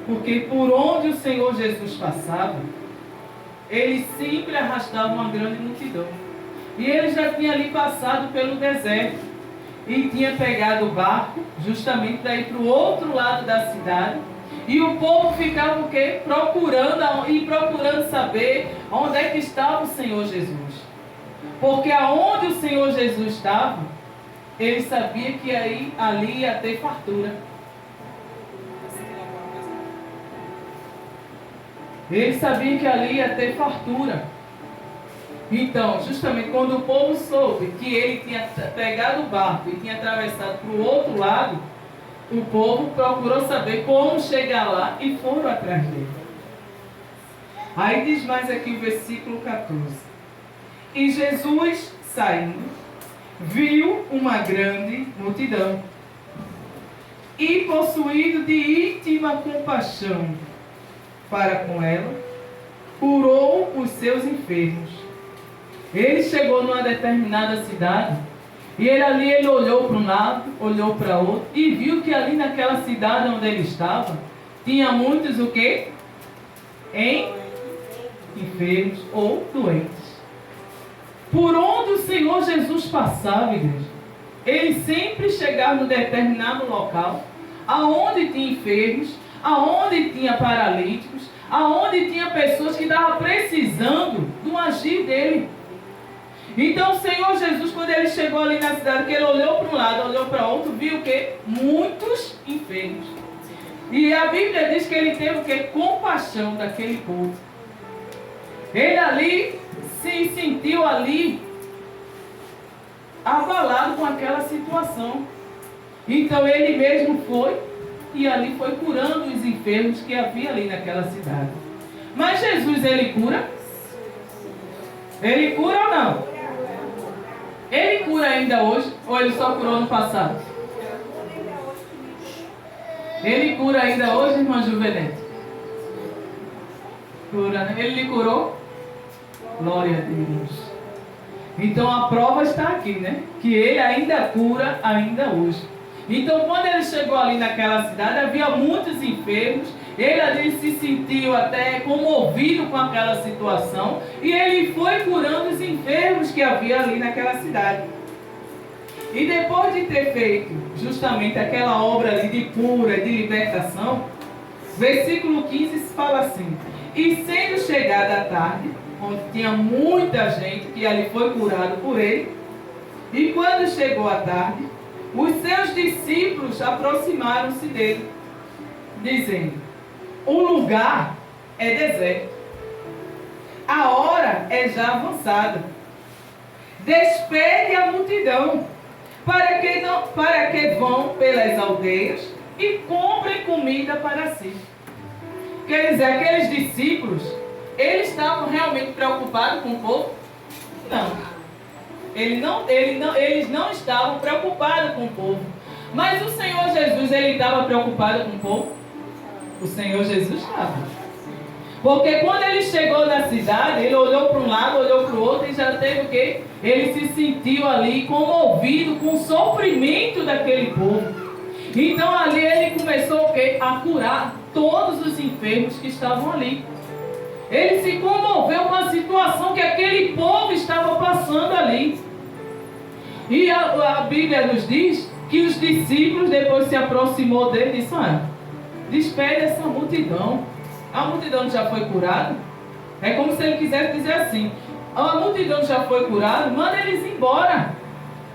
Porque por onde o Senhor Jesus passava, ele sempre arrastava uma grande multidão. E ele já tinha ali passado pelo deserto e tinha pegado o barco justamente para ir para o outro lado da cidade. E o povo ficava o quê? Procurando saber onde é que estava o Senhor Jesus. Porque aonde o Senhor Jesus estava, ele sabia que ali ia ter fartura. Ele sabia que ali ia ter fartura. Então, justamente quando o povo soube que ele tinha pegado o barco e tinha atravessado para o outro lado, o povo procurou saber como chegar lá e foram atrás dele. Aí diz mais aqui o versículo 14. E Jesus, saindo, viu uma grande multidão e, possuído de íntima compaixão para com ela, curou os seus enfermos. Ele chegou numa determinada cidade e ele olhou para um lado, olhou para outro e viu que ali naquela cidade onde ele estava tinha muitos o quê? Enfermos ou doentes. Por onde o Senhor Jesus passava, igreja, ele sempre chegava num determinado local aonde tinha enfermos, aonde tinha paralíticos, aonde tinha pessoas que estavam precisando do agir dele. Então o Senhor Jesus, quando ele chegou ali na cidade, que ele olhou para um lado, olhou para outro, viu o quê? Muitos enfermos. E a Bíblia diz que ele teve o quê? Compaixão daquele povo. Ele ali se sentiu ali abalado com aquela situação. Então ele mesmo foi e ali foi curando os enfermos que havia ali naquela cidade. Mas Jesus, ele cura? Ele cura ou não? Ele cura ainda hoje ou ele só curou no passado? Ele cura ainda hoje, irmã Juvenete? Cura, né? Ele lhe curou? Glória a Deus. Então a prova está aqui, né? Que ele ainda cura ainda hoje. Então quando ele chegou ali naquela cidade, havia muitos enfermos. Ele ali se sentiu até comovido com aquela situação. E ele foi curando os enfermos que havia ali naquela cidade. E depois de ter feito justamente aquela obra ali de cura, de libertação, versículo 15 fala assim: e sendo chegada a tarde, onde tinha muita gente que ali foi curado por ele, e quando chegou a tarde, os seus discípulos aproximaram-se dele, dizendo: o lugar é deserto, a hora é já avançada, despede a multidão, para que vão pelas aldeias e comprem comida para si. Quer dizer, aqueles discípulos, eles estavam realmente preocupados com o povo? Não. Eles não estavam preocupados com o povo. Mas o Senhor Jesus, ele estava preocupado com o povo? O Senhor Jesus estava. Porque quando ele chegou na cidade, ele olhou para um lado, olhou para o outro e já teve o quê? Ele se sentiu ali comovido com o sofrimento daquele povo. Então ali ele começou o quê? A curar todos os enfermos que estavam ali. Ele se comoveu com a situação que aquele povo estava passando ali. E a Bíblia nos diz que os discípulos depois se aproximou dele e disse: olha, despede essa multidão. A multidão já foi curada. É como se ele quisesse dizer assim: a multidão já foi curada, manda eles embora.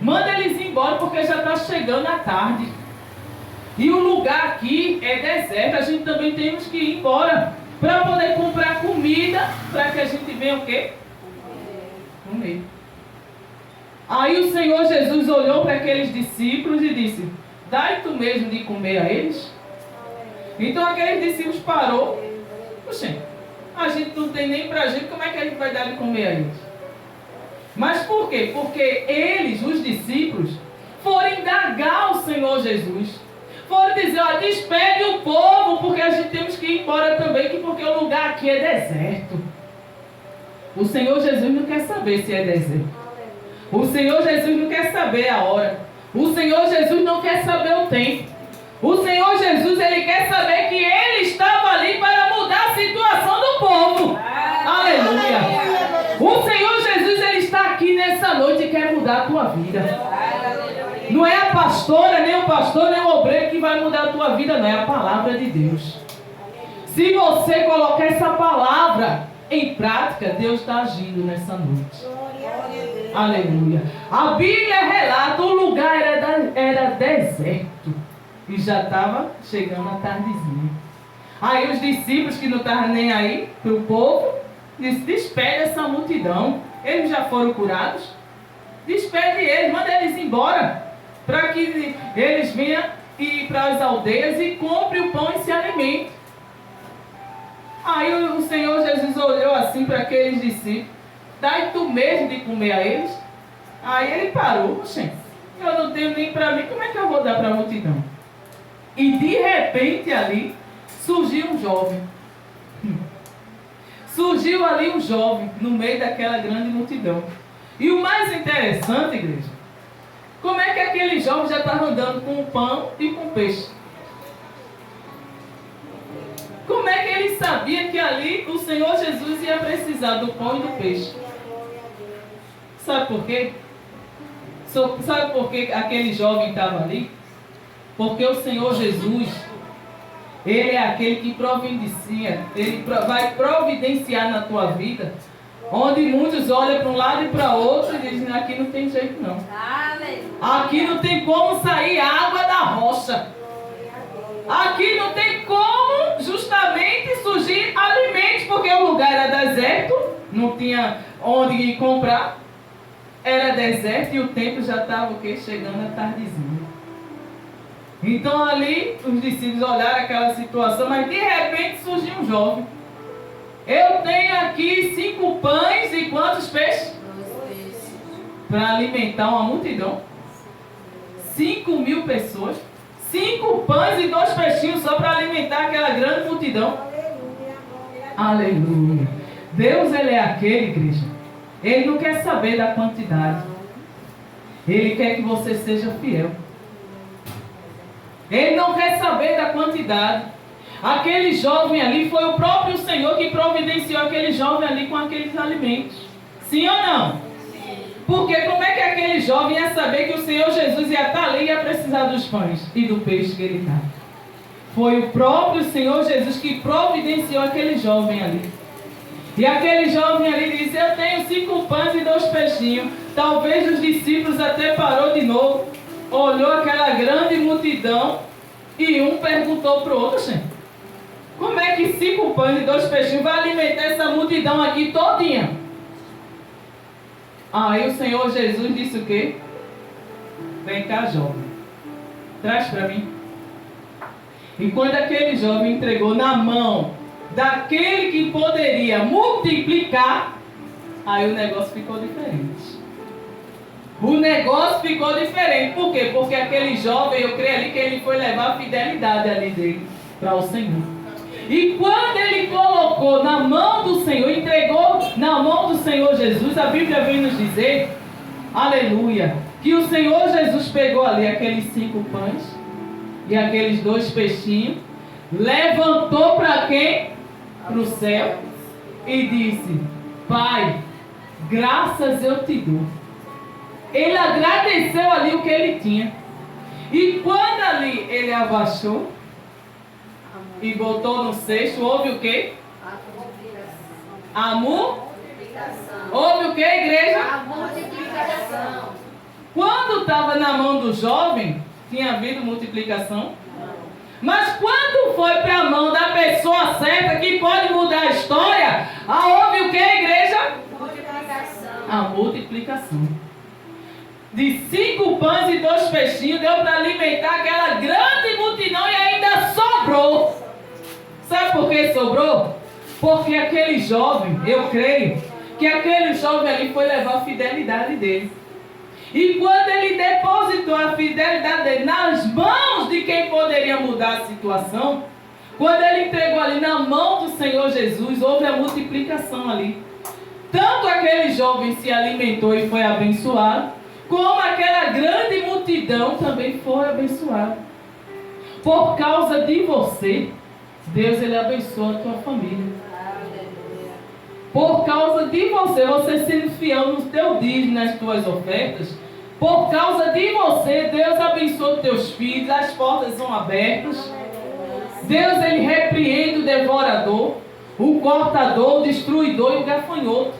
Manda eles embora porque já está chegando a tarde. E o lugar aqui é deserto. A gente também temos que ir embora para poder comprar comida para que a gente venha o quê? Comer. Aí o Senhor Jesus olhou para aqueles discípulos e disse: dai tu mesmo de comer a eles? Então aqueles discípulos parou. Poxa, a gente não tem nem para a gente, como é que a gente vai dar de comer a eles? Mas por quê? Porque eles, os discípulos, foram indagar o Senhor Jesus. Foram dizer: ó, despede o povo, porque a gente temos que ir embora também, porque o lugar aqui é deserto. O Senhor Jesus não quer saber se é deserto. O Senhor Jesus não quer saber a hora. O Senhor Jesus não quer saber o tempo. O Senhor Jesus, ele quer saber que ele estava pastora, nem o pastor, nem o obreiro que vai mudar a tua vida, não. É a palavra de Deus. Se você colocar essa palavra em prática, Deus está agindo nessa noite. Aleluia. A Bíblia relata, o lugar era deserto. E já estava chegando a tardezinha. Aí os discípulos que não estavam nem aí para o povo, disse, despede essa multidão. Eles já foram curados. Despede eles, manda eles embora. Para que eles venham ir para as aldeias e comprem o pão e se alimentem. Aí o Senhor Jesus olhou assim para aqueles discípulos. Dai tu mesmo de comer a eles. Aí ele parou. Gente, eu não tenho nem para mim, como é que eu vou dar para a multidão? E de repente ali surgiu um jovem. Surgiu ali um jovem no meio daquela grande multidão. E o mais interessante, igreja, como é que aquele jovem já estava andando com o pão e com o peixe? Como é que ele sabia que ali o Senhor Jesus ia precisar do pão e do peixe? Sabe por quê? Sabe por que aquele jovem estava ali? Porque o Senhor Jesus, Ele é aquele que providencia, Ele vai providenciar na tua vida, onde muitos olham para um lado e para outro e dizem, aqui não tem jeito não. Aqui não tem como sair água da rocha. Aqui não tem como justamente surgir alimentos, porque o lugar era deserto, não tinha onde comprar. Era deserto e o tempo já estava o quê? Chegando a tardezinha. Então ali os discípulos olharam aquela situação, mas de repente surgiu um jovem. Eu tenho aqui 5 pães e quantos peixes? 2 peixes. Para alimentar uma multidão. 5.000 pessoas. 5 pães e 2 peixinhos só para alimentar aquela grande multidão. Aleluia. Deus, Ele é aquele, igreja. Ele não quer saber da quantidade. Ele quer que você seja fiel. Ele não quer saber da quantidade. Aquele jovem ali foi o próprio Senhor que providenciou aquele jovem ali com aqueles alimentos. Sim ou não? Sim. Porque como é que aquele jovem ia saber que o Senhor Jesus ia estar ali e ia precisar dos pães e do peixe que ele estava? Foi o próprio Senhor Jesus que providenciou aquele jovem ali. E aquele jovem ali disse, eu tenho 5 pães e 2 peixinhos. Talvez os discípulos até parou de novo, olhou aquela grande multidão e um perguntou para o outro, gente, como é que 5 pães e 2 peixinhos vai alimentar essa multidão aqui todinha? Aí o Senhor Jesus disse o quê? Vem cá, jovem, traz para mim. E quando aquele jovem entregou na mão daquele que poderia multiplicar, aí o negócio ficou diferente. O negócio ficou diferente. Por quê? Porque aquele jovem, eu creio ali que ele foi levar a fidelidade ali dele para o Senhor. E quando ele colocou na mão do Senhor, entregou na mão do Senhor Jesus, a Bíblia vem nos dizer, aleluia, que o Senhor Jesus pegou ali aqueles 5 pães e aqueles 2 peixinhos, levantou para quem? Para o céu e disse, Pai, graças eu te dou. Ele agradeceu ali o que ele tinha. E quando ali ele abaixou e botou no cesto, houve o quê? A multiplicação. Houve o quê, igreja? A multiplicação. Quando estava na mão do jovem, tinha havido multiplicação? Mas quando foi para a mão da pessoa certa, que pode mudar a história, houve o que, igreja? Multiplicação. A multiplicação. De 5 pães e 2 peixinhos, deu para alimentar aquela grande multidão e ainda sobrou. Sabe por que sobrou? Porque aquele jovem, eu creio, que aquele jovem ali foi levar a fidelidade dele. E quando ele depositou a fidelidade dele nas mãos de quem poderia mudar a situação, quando ele entregou ali na mão do Senhor Jesus, houve a multiplicação ali. Tanto aquele jovem se alimentou e foi abençoado, como aquela grande multidão também foi abençoada. Por causa de você, Deus, Ele abençoa a tua família. Por causa de você, você sendo fiel no teu dízimo, nas tuas ofertas, por causa de você, Deus abençoa abençoa os teus filhos, as portas são abertas. Deus, Ele repreende o devorador, o cortador, o destruidor e o gafanhoto.